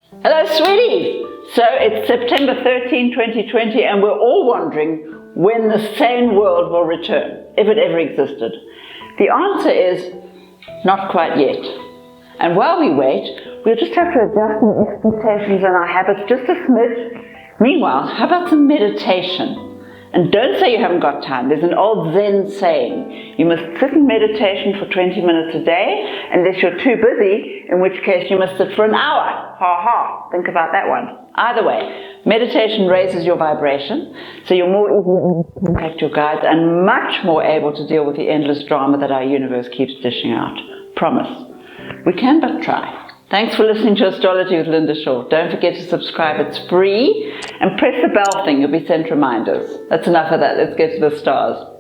Hello, sweeties! So it's September 13, 2020, and we're all wondering when the sane world will return, if it ever existed. The answer is not quite yet. And while we wait, we'll just have to adjust our expectations and our habits just a smidge. Meanwhile, how about some meditation? And don't say you haven't got time. There's an old Zen saying, you must sit in meditation for 20 minutes a day, unless you're too busy, in which case you must sit for an hour. Ha ha. Think about that one. Either way, meditation raises your vibration, so you're more able to contact your guides and much more able to deal with the endless drama that our universe keeps dishing out. Promise. We can but try. Thanks for listening to Astrology with Linda Shaw. Don't forget to subscribe, it's free. And press the bell thing, you'll be sent reminders. That's enough of that, let's get to the stars.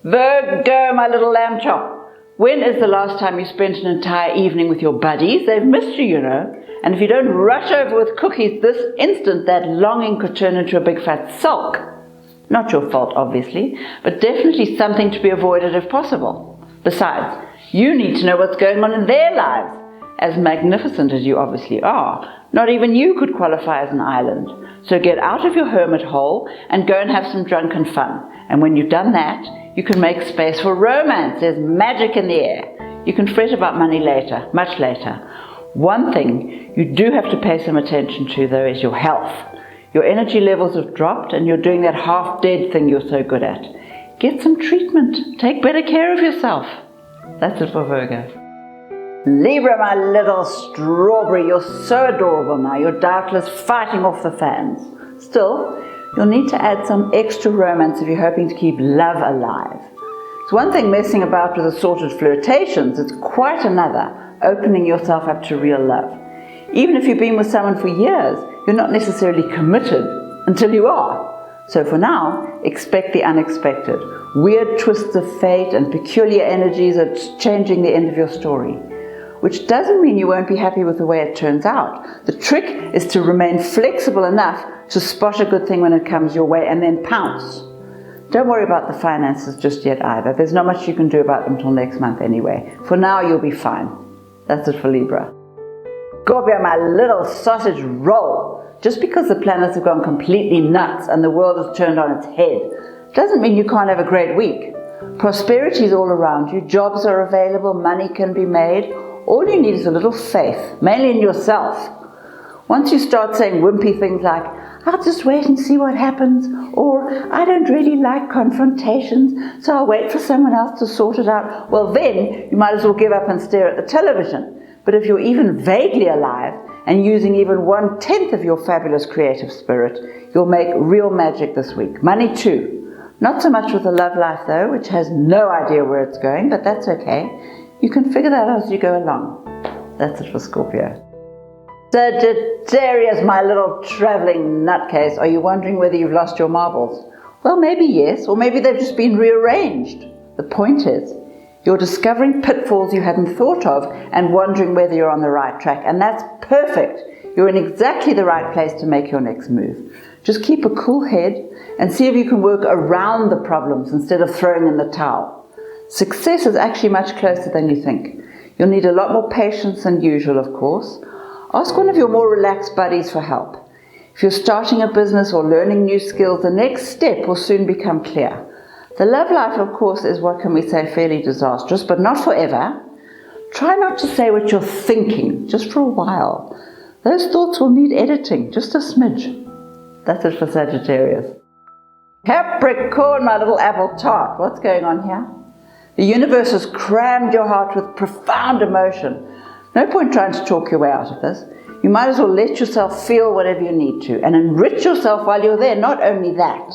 Virgo, my little lamb chop. When is the last time you spent an entire evening with your buddies? They've missed you, you know. And if you don't rush over with cookies this instant, that longing could turn into a big fat sulk. Not your fault, obviously, but definitely something to be avoided if possible. Besides, you need to know what's going on in their lives. As magnificent as you obviously are, not even you could qualify as an island. So get out of your hermit hole and go and have some drunken fun. And when you've done that, you can make space for romance. There's magic in the air. You can fret about money later, much later. One thing you do have to pay some attention to, though, is your health. Your energy levels have dropped and you're doing that half-dead thing you're so good at. Get some treatment. Take better care of yourself. That's it for Virgo. Libra, my little strawberry, you're so adorable now. You're doubtless fighting off the fans. Still, you'll need to add some extra romance if you're hoping to keep love alive. It's one thing messing about with assorted flirtations, it's quite another opening yourself up to real love. Even if you've been with someone for years, you're not necessarily committed until you are. So for now, expect the unexpected. Weird twists of fate and peculiar energies are changing the end of your story. Which doesn't mean you won't be happy with the way it turns out. The trick is to remain flexible enough to spot a good thing when it comes your way and then pounce. Don't worry about the finances just yet either. There's not much you can do about them till next month anyway. For now, you'll be fine. That's it for Libra. Scorpio, my little sausage roll. Just because the planets have gone completely nuts and the world has turned on its head, doesn't mean you can't have a great week. Prosperity is all around you. Jobs are available. Money can be made. All you need is a little faith, mainly in yourself. Once you start saying wimpy things like, I'll just wait and see what happens, or I don't really like confrontations, so I'll wait for someone else to sort it out, well then, you might as well give up and stare at the television. But if you're even vaguely alive, and using even 1/10 of your fabulous creative spirit, you'll make real magic this week. Money too. Not so much with the love life though, which has no idea where it's going, but that's okay. You can figure that out as you go along. That's it for Scorpio. Sagittarius, my little traveling nutcase, are you wondering whether you've lost your marbles? Well, maybe yes, or maybe they've just been rearranged. The point is, you're discovering pitfalls you hadn't thought of and wondering whether you're on the right track, and that's perfect. You're in exactly the right place to make your next move. Just keep a cool head and see if you can work around the problems instead of throwing in the towel. Success is actually much closer than you think. You'll need a lot more patience than usual, of course. Ask one of your more relaxed buddies for help. If you're starting a business or learning new skills, the next step will soon become clear. The love life, of course, is what can we say fairly disastrous, but not forever. Try not to say what you're thinking, just for a while. Those thoughts will need editing, just a smidge. That's it for Sagittarius. Capricorn, my little apple tart. What's going on here? The universe has crammed your heart with profound emotion. No point trying to talk your way out of this. You might as well let yourself feel whatever you need to and enrich yourself while you're there. Not only that,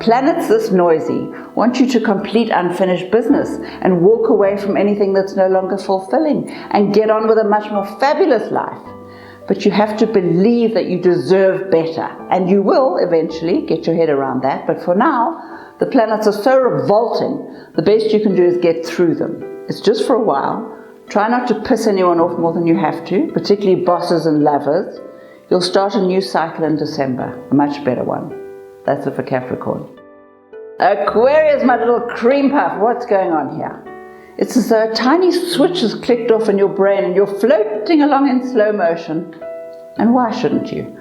planets this noisy want you to complete unfinished business and walk away from anything that's no longer fulfilling and get on with a much more fabulous life. But you have to believe that you deserve better, and you will eventually get your head around that. But for now, the planets are so revolting, the best you can do is get through them. It's just for a while. Try not to piss anyone off more than you have to, particularly bosses and lovers. You'll start a new cycle in December, a much better one. That's it for Capricorn. Aquarius, my little cream puff, what's going on here? It's as though a tiny switch has clicked off in your brain and you're floating along in slow motion. And why shouldn't you?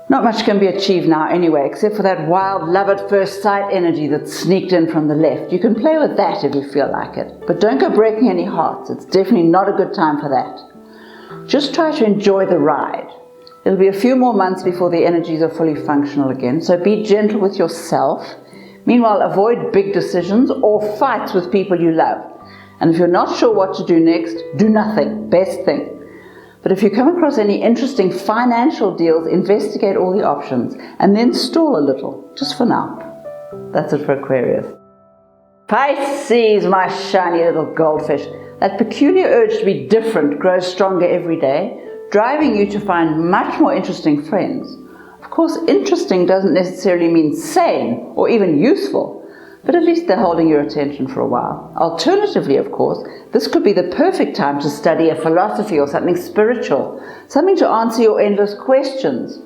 Not much can be achieved now anyway, except for that wild love at first sight energy that sneaked in from the left. You can play with that if you feel like it, but don't go breaking any hearts. It's definitely not a good time for that. Just try to enjoy the ride. It'll be a few more months before the energies are fully functional again, so be gentle with yourself. Meanwhile, avoid big decisions or fights with people you love. And if you're not sure what to do next, do nothing. Best thing. But if you come across any interesting financial deals, investigate all the options and then stall a little, just for now. That's it for Aquarius. Pisces, my shiny little goldfish. That peculiar urge to be different grows stronger every day, driving you to find much more interesting friends. Of course, interesting doesn't necessarily mean sane or even useful, but at least they're holding your attention for a while. Alternatively, of course, this could be the perfect time to study a philosophy or something spiritual, something to answer your endless questions.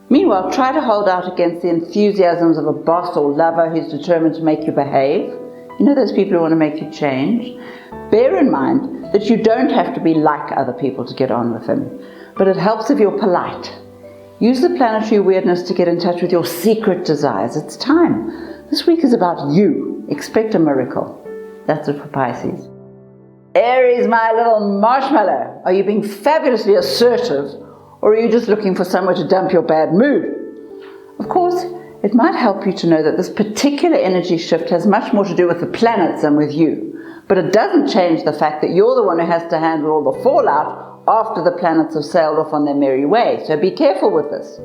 Meanwhile, try to hold out against the enthusiasms of a boss or lover who's determined to make you behave. You know those people who want to make you change? Bear in mind that you don't have to be like other people to get on with them, but it helps if you're polite. Use the planetary weirdness to get in touch with your secret desires. It's time. This week is about you. Expect a miracle. That's it for Pisces. Aries, my little marshmallow. Are you being fabulously assertive, or are you just looking for somewhere to dump your bad mood? Of course, it might help you to know that this particular energy shift has much more to do with the planets than with you. But it doesn't change the fact that you're the one who has to handle all the fallout after the planets have sailed off on their merry way. So be careful with this.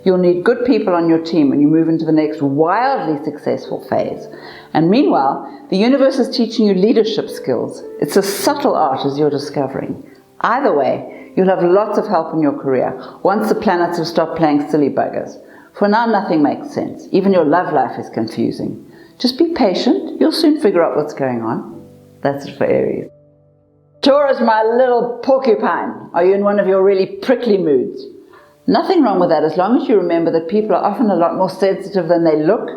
You'll need good people on your team when you move into the next wildly successful phase. And meanwhile, the universe is teaching you leadership skills. It's a subtle art as you're discovering. Either way, you'll have lots of help in your career once the planets have stopped playing silly buggers. For now, nothing makes sense. Even your love life is confusing. Just be patient. You'll soon figure out what's going on. That's it for Aries. Taurus, my little porcupine. Are you in one of your really prickly moods? Nothing wrong with that as long as you remember that people are often a lot more sensitive than they look.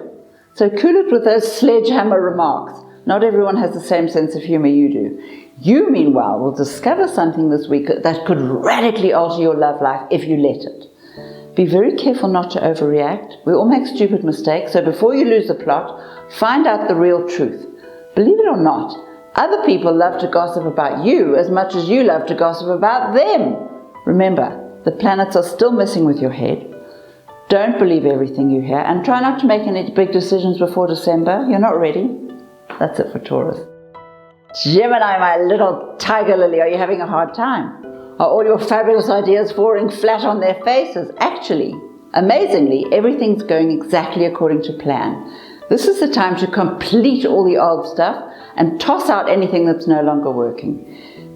So cool it with those sledgehammer remarks. Not everyone has the same sense of humor you do. You, meanwhile, will discover something this week that could radically alter your love life if you let it. Be very careful not to overreact. We all make stupid mistakes, so before you lose the plot, find out the real truth. Believe it or not, other people love to gossip about you as much as you love to gossip about them. Remember, the planets are still messing with your head. Don't believe everything you hear and try not to make any big decisions before December. You're not ready. That's it for Taurus. Gemini, my little tiger lily, are you having a hard time? Are all your fabulous ideas falling flat on their faces? Actually, amazingly, everything's going exactly according to plan. This is the time to complete all the old stuff and toss out anything that's no longer working.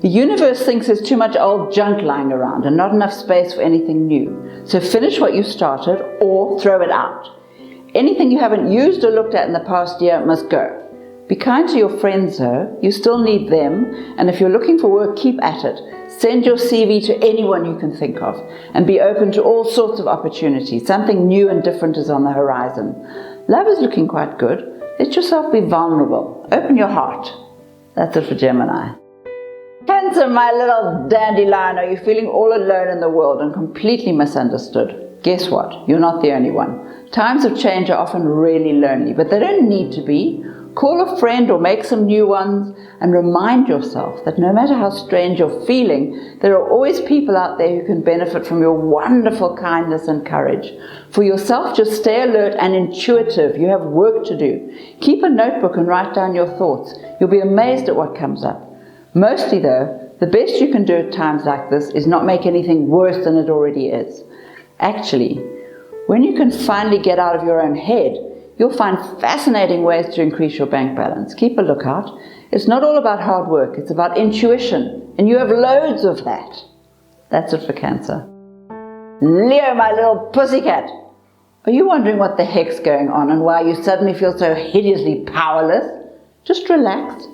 The universe thinks there's too much old junk lying around and not enough space for anything new. So finish what you started or throw it out. Anything you haven't used or looked at in the past year must go. Be kind to your friends though. You still need them, and if you're looking for work, keep at it. Send your CV to anyone you can think of and be open to all sorts of opportunities. Something new and different is on the horizon. Love is looking quite good. Let yourself be vulnerable. Open your heart. That's it for Gemini. Cancer, my little dandelion, are you feeling all alone in the world and completely misunderstood? Guess what? You're not the only one. Times of change are often really lonely, but they don't need to be. Call a friend or make some new ones and remind yourself that no matter how strange you're feeling, there are always people out there who can benefit from your wonderful kindness and courage. For yourself, just stay alert and intuitive. You have work to do. Keep a notebook and write down your thoughts. You'll be amazed at what comes up. Mostly though, the best you can do at times like this is not make anything worse than it already is. Actually, when you can finally get out of your own head, you'll find fascinating ways to increase your bank balance. Keep a lookout. It's not all about hard work, it's about intuition, and you have loads of that. That's it for Cancer. Leo, my little pussycat. Are you wondering what the heck's going on and why you suddenly feel so hideously powerless? Just relax.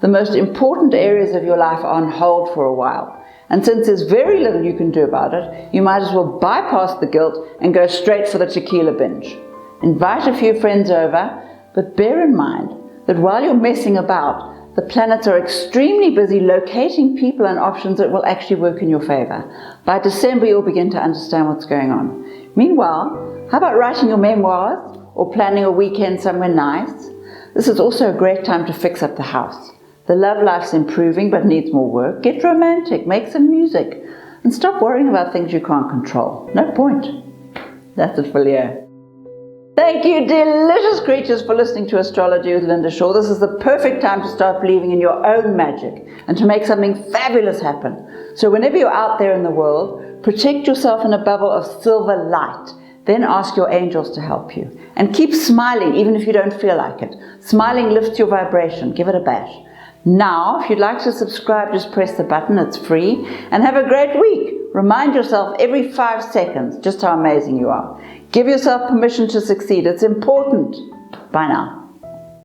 The most important areas of your life are on hold for a while, And since there's very little you can do about it, you might as well bypass the guilt and go straight for the tequila binge. Invite a few friends over, but bear in mind that while you're messing about, the planets are extremely busy locating people and options that will actually work in your favor. By December, you'll begin to understand what's going on. Meanwhile, how about writing your memoirs or planning a weekend somewhere nice? This is also a great time to fix up the house. The love life's improving but needs more work. Get romantic, make some music, and stop worrying about things you can't control. No point. That's it for Leo. Thank you, delicious creatures, for listening to Astrology with Linda Shaw. This is the perfect time to start believing in your own magic and to make something fabulous happen. So whenever you're out there in the world, protect yourself in a bubble of silver light. Then ask your angels to help you. And keep smiling even if you don't feel like it. Smiling lifts your vibration. Give it a bash. Now, if you'd like to subscribe, just press the button. It's free. And have a great week. Remind yourself every 5 seconds just how amazing you are. Give yourself permission to succeed. It's important. Bye now.